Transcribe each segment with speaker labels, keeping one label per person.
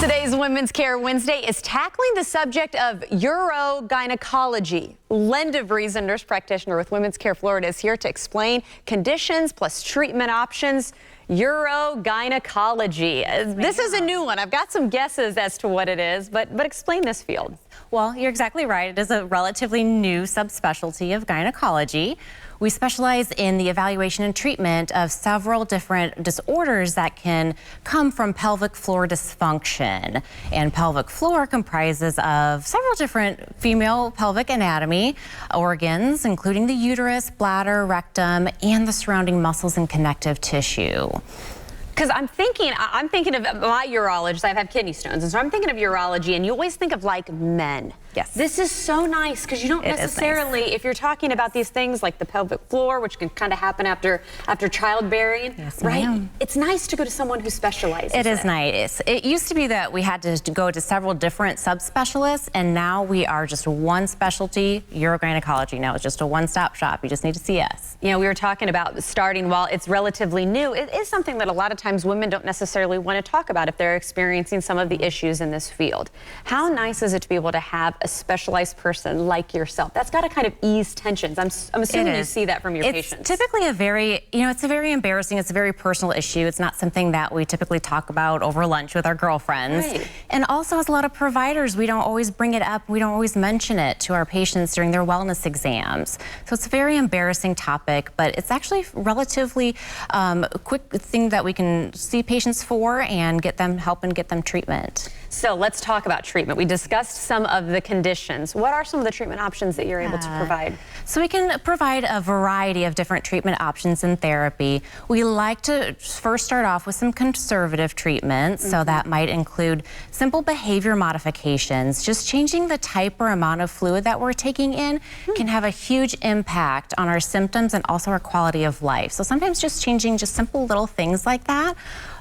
Speaker 1: Today's Women's Care Wednesday is tackling the subject of urogynecology. Lynn DeVries, a nurse practitioner with Women's Care Florida, is here to explain conditions plus treatment options. Urogynecology. This is a new one. I've got some guesses as to what it is, but explain this field.
Speaker 2: Well, you're exactly right. It is a relatively new subspecialty of gynecology. We specialize in the evaluation and treatment of several different disorders that can come from pelvic floor dysfunction. And pelvic floor comprises of several different female pelvic anatomy organs, including the uterus, bladder, rectum, and the surrounding muscles and connective tissue.
Speaker 1: Because I'm thinking of my urologist. I've had kidney stones, and so I'm thinking of urology, and you always think of like men.
Speaker 2: Yes.
Speaker 1: This is so nice because you don't necessarily, if you're talking about these things like the pelvic floor, which can kind of happen after childbearing,
Speaker 2: yes,
Speaker 1: right? It's nice to go to someone who specializes.
Speaker 2: It is nice. It used to be that we had to go to several different subspecialists, and now we are just one specialty, urogynecology. Now it's just a one-stop shop. You just need to see us.
Speaker 1: You know, we were talking about starting while it's relatively new. It is something that a lot of times women don't necessarily want to talk about if they're experiencing some of the issues in this field. How nice is it to be able to have a specialized person like yourself? That's got to kind of ease tensions. I'm assuming you see that from your patients.
Speaker 2: It's typically a very embarrassing, it's a very personal issue. It's not something that we typically talk about over lunch with our girlfriends.
Speaker 1: Right.
Speaker 2: And also, as a lot of providers, we don't always bring it up. We don't always mention it to our patients during their wellness exams. So it's a very embarrassing topic, but it's actually relatively quick thing that we can see patients for and help and get them treatment.
Speaker 1: So let's talk about treatment. We discussed some of the conditions. What are some of the treatment options that you're able to provide?
Speaker 2: So we can provide a variety of different treatment options in therapy. We like to first start off with some conservative treatments. So that might include simple behavior modifications. Just changing the type or amount of fluid that we're taking in can have a huge impact on our symptoms and also our quality of life. So sometimes just changing just simple little things like that.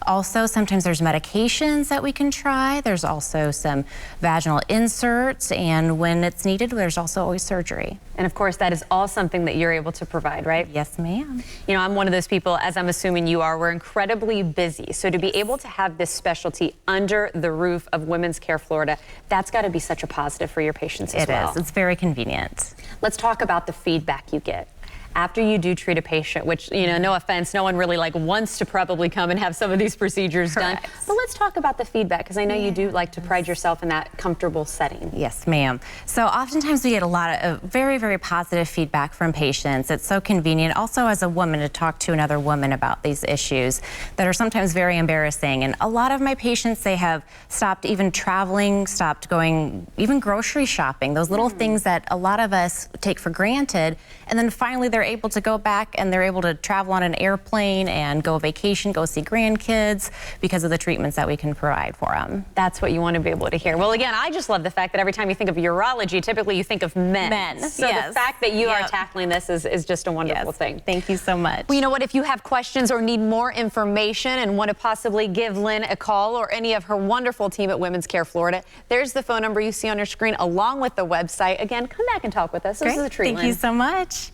Speaker 2: Also, sometimes there's medications that we can try. There's also some vaginal inserts, and when it's needed, there's also always surgery.
Speaker 1: And of course, that is all something that you're able to provide, right?
Speaker 2: Yes, ma'am.
Speaker 1: You know, I'm one of those people, as I'm assuming you are, we're incredibly busy. So to be able to have this specialty under the roof of Women's Care Florida, that's got to be such a positive for your patients as well.
Speaker 2: It is. It's very convenient.
Speaker 1: Let's talk about the feedback you get after you do treat a patient, which, you know, no offense, no one really wants to probably come and have some of these procedures done. But let's talk about the feedback, because I know you do like to pride yourself in that comfortable setting.
Speaker 2: Yes, ma'am. So oftentimes we get a lot of very, very positive feedback from patients. It's so convenient also as a woman to talk to another woman about these issues that are sometimes very embarrassing. And a lot of my patients, they have stopped even traveling, stopped going even grocery shopping, those little things that a lot of us take for granted. And then finally they're able to go back and they're able to travel on an airplane and go vacation, go see grandkids because of the treatments that we can provide for them.
Speaker 1: That's what you want to be able to hear. Well, again, I just love the fact that every time you think of urology, typically you think of men. So the fact that you are tackling this is just a wonderful thing.
Speaker 2: Thank you so much.
Speaker 1: Well, you know what? If you have questions or need more information and want to possibly give Lynn a call or any of her wonderful team at Women's Care Florida, there's the phone number you see on your screen along with the website. Again, come back and talk with us. This is a treat,
Speaker 2: Thank you so much.